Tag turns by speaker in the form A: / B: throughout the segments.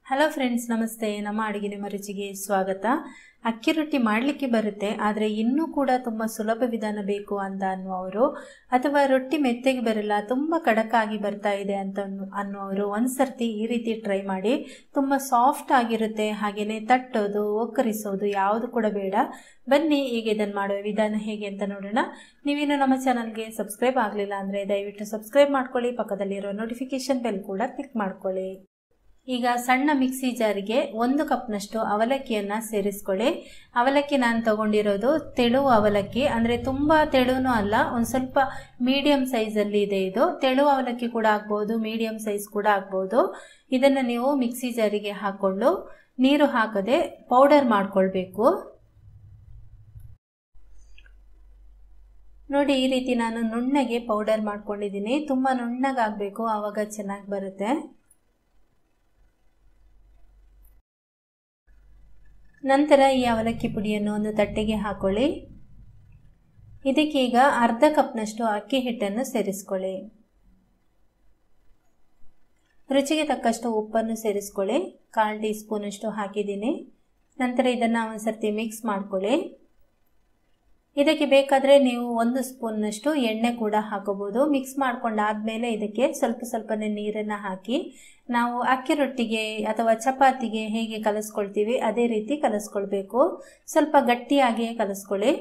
A: Hello friends, ನಮಸ್ತೆ. ನಮ್ಮ ಅಡುಗೆ ನಿಮ್ಮ ರುಚಿಗೆ ಸ್ವಾಗತ. ಅಕ್ಕಿ ರೊಟ್ಟಿ ಮಾಡಲಿಕ್ಕೆ ಬರುತ್ತೆ, ಆದರೆ ಇನ್ನೂ ಕೂಡ ತುಂಬ ಸುಲಭ ವಿಧಾನ ಬೇಕು ಅಂತ ಅನ್ನುವರು, ಅಥವಾ ರೊಟ್ಟಿ ಮೆತ್ತಗೆ ಬರಲ್ಲ, ತುಂಬ ಕಡಕಾಗಿ ಬರ್ತಾ ಇದೆ ಅಂತ ಅನ್ನುವರು ಒಂದ್ಸರ್ತಿ ಈ ರೀತಿ ಟ್ರೈ ಮಾಡಿ. ತುಂಬ ಸಾಫ್ಟ್ ಆಗಿರುತ್ತೆ. ಹಾಗೆಯೇ ತಟ್ಟೋದು, ಒಕ್ಕರಿಸೋದು ಯಾವುದು ಕೂಡ ಬೇಡ. ಬನ್ನಿ ಈಗ ಇದನ್ನು ಮಾಡುವ ವಿಧಾನ ಹೇಗೆ ಅಂತ ನೋಡೋಣ. ನೀವೇನು ನಮ್ಮ ಚಾನಲ್ಗೆ ಸಬ್ಸ್ಕ್ರೈಬ್ ಆಗಲಿಲ್ಲ ಅಂದರೆ ದಯವಿಟ್ಟು ಸಬ್ಸ್ಕ್ರೈಬ್ ಮಾಡ್ಕೊಳ್ಳಿ. ಪಕ್ಕದಲ್ಲಿರೋ ನೋಟಿಫಿಕೇಶನ್ ಬೆಲ್ ಕೂಡ ಕ್ಲಿಕ್ ಮಾಡ್ಕೊಳ್ಳಿ. ಈಗ ಸಣ್ಣ ಮಿಕ್ಸಿ ಜಾರಿಗೆ 1 ಕಪ್ನಷ್ಟು ಅವಲಕ್ಕಿಯನ್ನು ಸೇರಿಸ್ಕೊಳ್ಳಿ. ಅವಲಕ್ಕಿ ನಾನು ತಗೊಂಡಿರೋದು ತೆಳು ಅವಲಕ್ಕಿ, ಅಂದರೆ ತುಂಬ ತೆಳುನೂ ಅಲ್ಲ, ಒಂದು ಸ್ವಲ್ಪ ಮೀಡಿಯಂ ಸೈಜಲ್ಲಿ ಇದೆ. ಇದು ತೆಳು ಅವಲಕ್ಕಿ ಕೂಡ ಆಗ್ಬೋದು, ಮೀಡಿಯಂ ಸೈಜ್ ಕೂಡ ಆಗ್ಬೋದು. ಇದನ್ನು ನೀವು ಮಿಕ್ಸಿ ಜಾರಿಗೆ ಹಾಕ್ಕೊಂಡು ನೀರು ಹಾಕದೆ ಪೌಡರ್ ಮಾಡ್ಕೊಳ್ಬೇಕು. ನೋಡಿ, ಈ ರೀತಿ ನಾನು ನುಣ್ಣಗೆ ಪೌಡರ್ ಮಾಡ್ಕೊಂಡಿದ್ದೀನಿ. ತುಂಬ ನುಣ್ಣಗಾಗಬೇಕು, ಆವಾಗ ಚೆನ್ನಾಗಿ ಬರುತ್ತೆ. ನಂತರ ಈ ಅವಲಕ್ಕಿ ಪುಡಿಯನ್ನು ಒಂದು ತಟ್ಟೆಗೆ ಹಾಕೊಳ್ಳಿ. ಇದಕ್ಕೀಗ ಅರ್ಧ ಕಪ್ನಷ್ಟು ಅಕ್ಕಿ ಹಿಟ್ಟನ್ನು ಸೇರಿಸ್ಕೊಳ್ಳಿ. ರುಚಿಗೆ ತಕ್ಕಷ್ಟು ಉಪ್ಪನ್ನು ಸೇರಿಸ್ಕೊಳ್ಳಿ. 1/4 ಟೀ ಸ್ಪೂನಷ್ಟು ಹಾಕಿದ್ದೀನಿ. ನಂತರ ಇದನ್ನು ಒಂದ್ಸರ್ತಿ ಮಿಕ್ಸ್ ಮಾಡ್ಕೊಳ್ಳಿ. ಇದಕ್ಕೆ ಬೇಕಾದರೆ ನೀವು 1 ಸ್ಪೂನ್ನಷ್ಟು ಎಣ್ಣೆ ಕೂಡ ಹಾಕೋಬಹುದು. ಮಿಕ್ಸ್ ಮಾಡ್ಕೊಂಡಾದ್ಮೇಲೆ ಇದಕ್ಕೆ ಸ್ವಲ್ಪನೇ ನೀರನ್ನು ಹಾಕಿ ನಾವು ಅಕ್ಕಿ ರೊಟ್ಟಿಗೆ ಅಥವಾ ಚಪಾತಿಗೆ ಹೇಗೆ ಕಲಸ್ಕೊಳ್ತೀವಿ ಅದೇ ರೀತಿ ಕಲಸ್ಕೊಳ್ಬೇಕು. ಸ್ವಲ್ಪ ಗಟ್ಟಿಯಾಗಿಯೇ ಕಲಸ್ಕೊಳ್ಳಿ.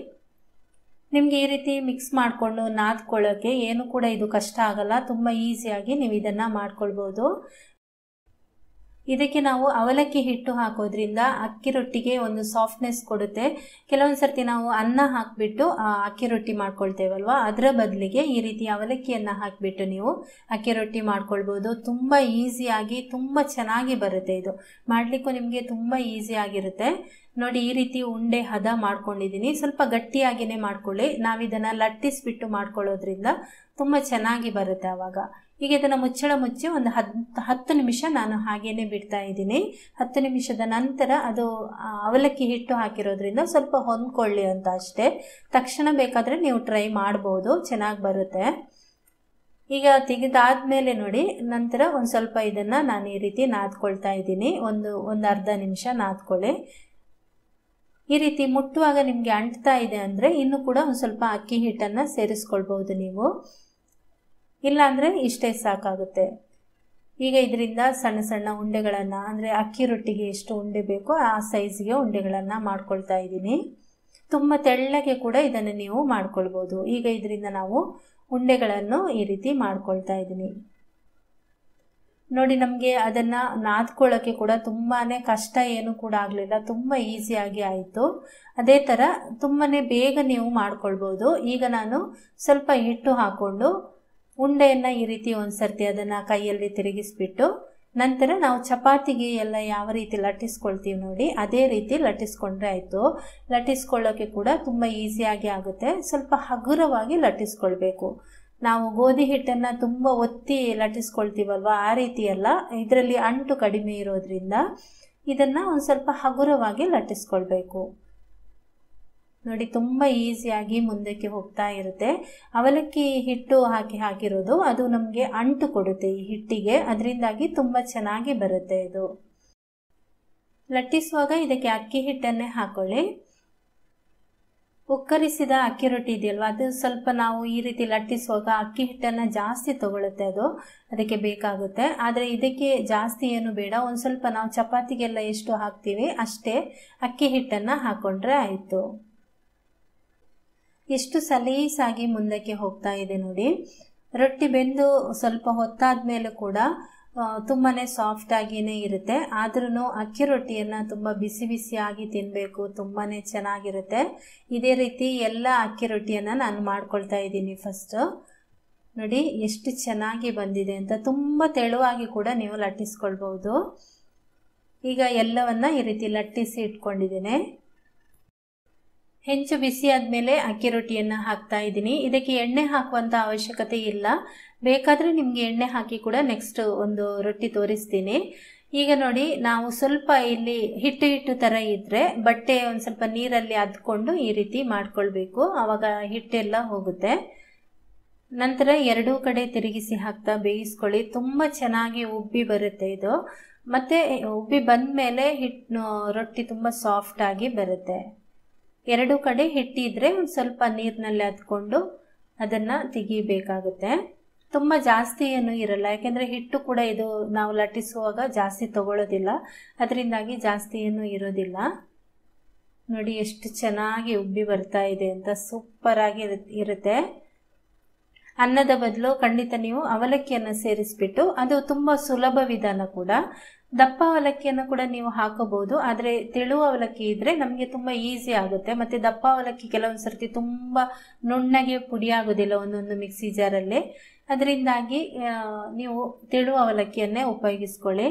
A: ನಿಮಗೆ ಈ ರೀತಿ ಮಿಕ್ಸ್ ಮಾಡಿಕೊಂಡು ನಾದ್ಕೊಳ್ಳೋಕ್ಕೆ ಏನು ಕೂಡ ಇದು ಕಷ್ಟ ಆಗಲ್ಲ. ತುಂಬ ಈಸಿಯಾಗಿ ನೀವು ಇದನ್ನು ಮಾಡ್ಕೊಳ್ಬೋದು. ಇದಕ್ಕೆ ನಾವು ಅವಲಕ್ಕಿ ಹಿಟ್ಟು ಹಾಕೋದ್ರಿಂದ ಅಕ್ಕಿ ರೊಟ್ಟಿಗೆ ಒಂದು ಸಾಫ್ಟ್ನೆಸ್ ಕೊಡುತ್ತೆ. ಕೆಲವೊಂದು ಸರ್ತಿ ನಾವು ಅನ್ನ ಹಾಕಿಬಿಟ್ಟು ಅಕ್ಕಿ ರೊಟ್ಟಿ ಮಾಡ್ಕೊಳ್ತೇವಲ್ವ, ಅದರ ಬದಲಿಗೆ ಈ ರೀತಿ ಅವಲಕ್ಕಿಯನ್ನು ಹಾಕಿಬಿಟ್ಟು ನೀವು ಅಕ್ಕಿ ರೊಟ್ಟಿ ಮಾಡ್ಕೊಳ್ಬೋದು. ತುಂಬ ಈಸಿಯಾಗಿ ತುಂಬ ಚೆನ್ನಾಗಿ ಬರುತ್ತೆ. ಇದು ಮಾಡಲಿಕ್ಕೂ ನಿಮಗೆ ತುಂಬ ಈಸಿಯಾಗಿರುತ್ತೆ. ನೋಡಿ, ಈ ರೀತಿ ಉಂಡೆ ಹದ ಮಾಡ್ಕೊಂಡಿದ್ದೀನಿ. ಸ್ವಲ್ಪ ಗಟ್ಟಿಯಾಗಿಯೇ ಮಾಡ್ಕೊಳ್ಳಿ. ನಾವಿದನ್ನು ಲಟ್ಟಿಸ್ಬಿಟ್ಟು ಮಾಡ್ಕೊಳ್ಳೋದ್ರಿಂದ ತುಂಬ ಚೆನ್ನಾಗಿ ಬರುತ್ತೆ ಆವಾಗ. ಈಗ ಇದನ್ನು ಮುಚ್ಚಳ ಮುಚ್ಚಿ ಒಂದು 10 ನಿಮಿಷ ನಾನು ಹಾಗೇನೆ ಬಿಡ್ತಾ ಇದ್ದೀನಿ. 10 ನಿಮಿಷದ ನಂತರ ಅದು ಅವಲಕ್ಕಿ ಹಿಟ್ಟು ಹಾಕಿರೋದ್ರಿಂದ ಸ್ವಲ್ಪ ಹೊಂದ್ಕೊಳ್ಳಿ ಅಂತ ಅಷ್ಟೇ. ತಕ್ಷಣ ಬೇಕಾದರೆ ನೀವು ಟ್ರೈ ಮಾಡ್ಬೋದು, ಚೆನ್ನಾಗಿ ಬರುತ್ತೆ. ಈಗ ತೆಗೆದಾದ್ಮೇಲೆ ನೋಡಿ, ನಂತರ ಒಂದು ಸ್ವಲ್ಪ ಇದನ್ನು ನಾನು ಈ ರೀತಿ ನಾದ್ಕೊಳ್ತಾ ಇದ್ದೀನಿ. ಒಂದು ಅರ್ಧ ನಿಮಿಷ ನಾದ್ಕೊಳ್ಳಿ. ಈ ರೀತಿ ಮುಟ್ಟುವಾಗ ನಿಮಗೆ ಅಂಟ್ತಾ ಇದೆ ಅಂದರೆ ಇನ್ನೂ ಕೂಡ ಒಂದು ಸ್ವಲ್ಪ ಅಕ್ಕಿ ಹಿಟ್ಟನ್ನು ಸೇರಿಸ್ಕೊಳ್ಬೋದು ನೀವು, ಇಲ್ಲಾಂದರೆ ಇಷ್ಟೇ ಸಾಕಾಗುತ್ತೆ. ಈಗ ಇದರಿಂದ ಸಣ್ಣ ಸಣ್ಣ ಉಂಡೆಗಳನ್ನು, ಅಂದರೆ ಅಕ್ಕಿ ರೊಟ್ಟಿಗೆ ಎಷ್ಟು ಉಂಡೆ ಬೇಕೋ ಆ ಸೈಜ್ಗೆ ಉಂಡೆಗಳನ್ನು ಮಾಡ್ಕೊಳ್ತಾ ಇದ್ದೀನಿ. ತುಂಬ ತೆಳ್ಳಗೆ ಕೂಡ ಇದನ್ನು ನೀವು ಮಾಡ್ಕೊಳ್ಬೋದು. ಈಗ ಇದರಿಂದ ನಾವು ಉಂಡೆಗಳನ್ನು ಈ ರೀತಿ ಮಾಡ್ಕೊಳ್ತಾ ಇದ್ದೀನಿ. ನೋಡಿ, ನಮಗೆ ಅದನ್ನು ನಾದ್ಕೊಳ್ಳೋಕ್ಕೆ ಕೂಡ ತುಂಬಾ ಕಷ್ಟ ಏನು ಕೂಡ ಆಗಲಿಲ್ಲ. ತುಂಬ ಈಸಿಯಾಗಿ ಆಯಿತು. ಅದೇ ಥರ ತುಂಬಾ ಬೇಗ ನೀವು ಮಾಡ್ಕೊಳ್ಬೋದು. ಈಗ ನಾನು ಸ್ವಲ್ಪ ಹಿಟ್ಟು ಹಾಕ್ಕೊಂಡು ಉಂಡೆಯನ್ನು ಈ ರೀತಿ ಒಂದು ಸರ್ತಿ ಅದನ್ನು ಕೈಯಲ್ಲಿ ತಿರುಗಿಸ್ಬಿಟ್ಟು, ನಂತರ ನಾವು ಚಪಾತಿಗೆ ಎಲ್ಲ ಯಾವ ರೀತಿ ಲಟ್ಟಿಸ್ಕೊಳ್ತೀವಿ ನೋಡಿ ಅದೇ ರೀತಿ ಲಟ್ಟಿಸ್ಕೊಂಡ್ರೆ ಆಯಿತು. ಲಟ್ಟಿಸ್ಕೊಳ್ಳೋಕ್ಕೆ ಕೂಡ ತುಂಬ ಈಸಿಯಾಗಿ ಆಗುತ್ತೆ. ಸ್ವಲ್ಪ ಹಗುರವಾಗಿ ಲಟ್ಟಿಸ್ಕೊಳ್ಬೇಕು. ನಾವು ಗೋಧಿ ಹಿಟ್ಟನ್ನು ತುಂಬ ಒತ್ತಿ ಲಟ್ಟಿಸ್ಕೊಳ್ತೀವಲ್ವ, ಆ ರೀತಿ ಅಲ್ಲ. ಇದರಲ್ಲಿ ಅಂಟು ಕಡಿಮೆ ಇರೋದ್ರಿಂದ ಇದನ್ನು ಒಂದು ಸ್ವಲ್ಪ ಹಗುರವಾಗಿ ಲಟ್ಟಿಸ್ಕೊಳ್ಬೇಕು. ನೋಡಿ, ತುಂಬ ಈಸಿಯಾಗಿ ಮುಂದಕ್ಕೆ ಹೋಗ್ತಾ ಇರುತ್ತೆ. ಅವಲಕ್ಕಿ ಹಿಟ್ಟು ಹಾಕಿರೋದು ಅದು ನಮಗೆ ಅಂಟು ಕೊಡುತ್ತೆ ಈ ಹಿಟ್ಟಿಗೆ, ಅದರಿಂದಾಗಿ ತುಂಬ ಚೆನ್ನಾಗಿ ಬರುತ್ತೆ ಇದು. ಲಟ್ಟಿಸುವಾಗ ಇದಕ್ಕೆ ಅಕ್ಕಿ ಹಿಟ್ಟನ್ನೇ ಹಾಕೊಳ್ಳಿ. ಒಕ್ಕರಿಸಿದ ಅಕ್ಕಿ ರೊಟ್ಟಿ ಇದೆಯಲ್ವ, ಅದು ಸ್ವಲ್ಪ ನಾವು ಈ ರೀತಿ ಲಟ್ಟಿಸುವಾಗ ಅಕ್ಕಿ ಹಿಟ್ಟನ್ನು ಜಾಸ್ತಿ ತಗೊಳುತ್ತೆ, ಅದಕ್ಕೆ ಬೇಕಾಗುತ್ತೆ. ಆದರೆ ಇದಕ್ಕೆ ಜಾಸ್ತಿ ಏನು ಬೇಡ. ಒಂದು ಸ್ವಲ್ಪ ನಾವು ಚಪಾತಿಗೆಲ್ಲ ಎಷ್ಟು ಹಾಕ್ತೀವಿ ಅಷ್ಟೇ ಅಕ್ಕಿ ಹಿಟ್ಟನ್ನು ಹಾಕ್ಕೊಂಡ್ರೆ ಆಯಿತು. ಎಷ್ಟು ಸಲೀಸಾಗಿ ಮುಂದಕ್ಕೆ ಹೋಗ್ತಾ ಇದೆ ನೋಡಿ. ರೊಟ್ಟಿ ಬೆಂದು ಸ್ವಲ್ಪ ಹೊತ್ತಾದ ಮೇಲೆ ಕೂಡ ತುಂಬಾ ಸಾಫ್ಟ್ ಆಗಿಯೇ ಇರುತ್ತೆ. ಆದ್ರೂ ಅಕ್ಕಿ ರೊಟ್ಟಿಯನ್ನು ತುಂಬ ಬಿಸಿ ಬಿಸಿಯಾಗಿ ತಿನ್ನಬೇಕು, ತುಂಬಾ ಚೆನ್ನಾಗಿರುತ್ತೆ. ಇದೇ ರೀತಿ ಎಲ್ಲ ಅಕ್ಕಿ ರೊಟ್ಟಿಯನ್ನು ನಾನು ಮಾಡ್ಕೊಳ್ತಾ ಇದ್ದೀನಿ. ಫಸ್ಟ್ ನೋಡಿ ಎಷ್ಟು ಚೆನ್ನಾಗಿ ಬಂದಿದೆ ಅಂತ. ತುಂಬ ತೆಳುವಾಗಿ ಕೂಡ ನೀವು ಲಟ್ಟಿಸ್ಕೊಳ್ಬೋದು. ಈಗ ಎಲ್ಲವನ್ನ ಈ ರೀತಿ ಲಟ್ಟಿಸಿ ಇಟ್ಕೊಂಡಿದ್ದೇನೆ. ಹೆಂಚು ಬಿಸಿ ಆದಮೇಲೆ ಅಕ್ಕಿ ರೊಟ್ಟಿಯನ್ನು ಹಾಕ್ತಾ ಇದ್ದೀನಿ. ಇದಕ್ಕೆ ಎಣ್ಣೆ ಹಾಕುವಂಥ ಅವಶ್ಯಕತೆ ಇಲ್ಲ. ಬೇಕಾದರೆ ನಿಮಗೆ ಎಣ್ಣೆ ಹಾಕಿ ಕೂಡ ನೆಕ್ಸ್ಟ್ ಒಂದು ರೊಟ್ಟಿ ತೋರಿಸ್ತೀನಿ. ಈಗ ನೋಡಿ, ನಾವು ಸ್ವಲ್ಪ ಇಲ್ಲಿ ಹಿಟ್ಟು ಥರ ಇದ್ದರೆ ಬಟ್ಟೆ ಒಂದು ಸ್ವಲ್ಪ ನೀರಲ್ಲಿ ಅದ್ಕೊಂಡು ಈ ರೀತಿ ಮಾಡ್ಕೊಳ್ಬೇಕು. ಆವಾಗ ಹಿಟ್ಟೆಲ್ಲ ಹೋಗುತ್ತೆ. ನಂತರ ಎರಡೂ ಕಡೆ ತಿರುಗಿಸಿ ಹಾಕ್ತಾ ಬೇಯಿಸ್ಕೊಳ್ಳಿ. ತುಂಬ ಚೆನ್ನಾಗಿ ಉಬ್ಬಿ ಬರುತ್ತೆ ಇದು. ಮತ್ತು ಉಬ್ಬಿ ಬಂದ ಮೇಲೆ ರೊಟ್ಟಿ ತುಂಬ ಸಾಫ್ಟಾಗಿ ಬರುತ್ತೆ. ಎರಡೂ ಕಡೆ ಹಿಟ್ಟಿದ್ರೆ ಒಂದು ಸ್ವಲ್ಪ ನೀರಿನಲ್ಲಿ ಅದ್ಕೊಂಡು ಅದನ್ನು ತೆಗಿಬೇಕಾಗುತ್ತೆ. ತುಂಬ ಜಾಸ್ತಿ ಏನೂ ಇರಲ್ಲ, ಯಾಕೆಂದರೆ ಹಿಟ್ಟು ಕೂಡ ಇದು ನಾವು ಲಟ್ಟಿಸುವಾಗ ಜಾಸ್ತಿ ತಗೊಳ್ಳೋದಿಲ್ಲ, ಅದರಿಂದಾಗಿ ಜಾಸ್ತಿ ಏನೂ ಇರೋದಿಲ್ಲ. ನೋಡಿ ಎಷ್ಟು ಚೆನ್ನಾಗಿ ಉಬ್ಬಿ ಬರ್ತಾ ಇದೆ ಅಂತ, ಸೂಪರಾಗಿ ಇರುತ್ತೆ. ಅನ್ನದ ಬದಲು ಖಂಡಿತ ನೀವು ಅವಲಕ್ಕಿಯನ್ನು ಸೇರಿಸ್ಬಿಟ್ಟು, ಅದು ತುಂಬ ಸುಲಭ ವಿಧಾನ ಕೂಡ. ದಪ್ಪ ಅವಲಕ್ಕಿಯನ್ನು ಕೂಡ ನೀವು ಹಾಕೋಬಹುದು, ಆದರೆ ತೆಳುವ ಅವಲಕ್ಕಿ ಇದ್ರೆ ನಮಗೆ ತುಂಬ ಈಸಿ ಆಗುತ್ತೆ. ಮತ್ತು ದಪ್ಪ ಅವಲಕ್ಕಿ ಕೆಲವೊಂದು ಸರ್ತಿ ತುಂಬ ನುಣ್ಣಗೆ ಪುಡಿ ಆಗೋದಿಲ್ಲ ಒಂದೊಂದು ಮಿಕ್ಸಿ ಜಾರಲ್ಲಿ, ಅದರಿಂದಾಗಿ ನೀವು ತೆಳುವ ಅವಲಕ್ಕಿಯನ್ನೇ ಉಪಯೋಗಿಸ್ಕೊಳ್ಳಿ.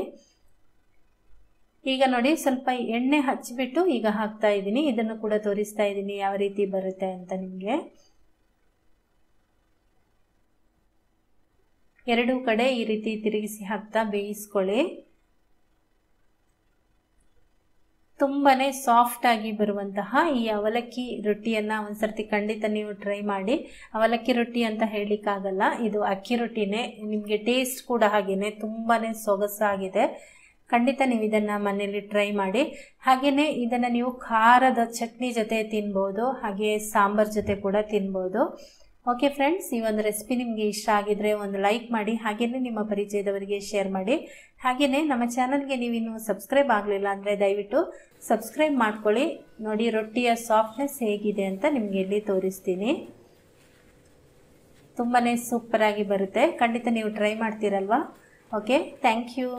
A: ಈಗ ನೋಡಿ ಸ್ವಲ್ಪ ಎಣ್ಣೆ ಹಚ್ಚಿಬಿಟ್ಟು ಈಗ ಹಾಕ್ತಾ ಇದ್ದೀನಿ. ಇದನ್ನು ಕೂಡ ತೋರಿಸ್ತಾ ಇದ್ದೀನಿ ಯಾವ ರೀತಿ ಬರುತ್ತೆ ಅಂತ ನಿಮಗೆ. ಎರಡೂ ಕಡೆ ಈ ರೀತಿ ತಿರುಗಿಸಿ ಹಾಕ್ತಾ ಬೇಯಿಸ್ಕೊಳ್ಳಿ. ತುಂಬಾನೇ ಸಾಫ್ಟ್ ಆಗಿ ಬರುವಂತಹ ಈ ಅವಲಕ್ಕಿ ರೊಟ್ಟಿಯನ್ನು ಒಂದ್ಸರ್ತಿ ಖಂಡಿತ ನೀವು ಟ್ರೈ ಮಾಡಿ. ಅವಲಕ್ಕಿ ರೊಟ್ಟಿ ಅಂತ ಹೇಳಲಿಕ್ಕಾಗಲ್ಲ, ಇದು ಅಕ್ಕಿ ರೊಟ್ಟಿನೇ. ನಿಮಗೆ ಟೇಸ್ಟ್ ಕೂಡ ಹಾಗೇನೆ ತುಂಬಾನೇ ಸೊಗಸಾಗಿದೆ. ಖಂಡಿತ ನೀವು ಇದನ್ನು ಮನೆಯಲ್ಲಿ ಟ್ರೈ ಮಾಡಿ. ಹಾಗೆಯೇ ಇದನ್ನು ನೀವು ಖಾರದ ಚಟ್ನಿ ಜೊತೆ ತಿನ್ಬೋದು, ಹಾಗೆ ಸಾಂಬಾರ್ ಜೊತೆ ಕೂಡ ತಿನ್ಬೋದು. ಓಕೆ ಫ್ರೆಂಡ್ಸ್, ಈ ಒಂದು ರೆಸಿಪಿ ನಿಮಗೆ ಇಷ್ಟ ಆಗಿದ್ರೆ ಒಂದು ಲೈಕ್ ಮಾಡಿ, ಹಾಗೆಯೇ ನಿಮ್ಮ ಪರಿಚಯದವರಿಗೆ ಶೇರ್ ಮಾಡಿ. ಹಾಗೆಯೇ ನಮ್ಮ ಚಾನಲ್ಗೆ ನೀವಿನ್ನೂ ಸಬ್ಸ್ಕ್ರೈಬ್ ಆಗಲಿಲ್ಲ ಅಂದರೆ ದಯವಿಟ್ಟು ಸಬ್ಸ್ಕ್ರೈಬ್ ಮಾಡ್ಕೊಳ್ಳಿ. ನೋಡಿ ರೊಟ್ಟಿಯ ಸಾಫ್ಟ್ನೆಸ್ ಹೇಗಿದೆ ಅಂತ ನಿಮಗೆ ಇಲ್ಲಿ ತೋರಿಸ್ತೀನಿ. ತುಂಬಾ ಸೂಪರಾಗಿ ಬರುತ್ತೆ, ಖಂಡಿತ ನೀವು ಟ್ರೈ ಮಾಡ್ತೀರಲ್ವಾ. Okay, thank you.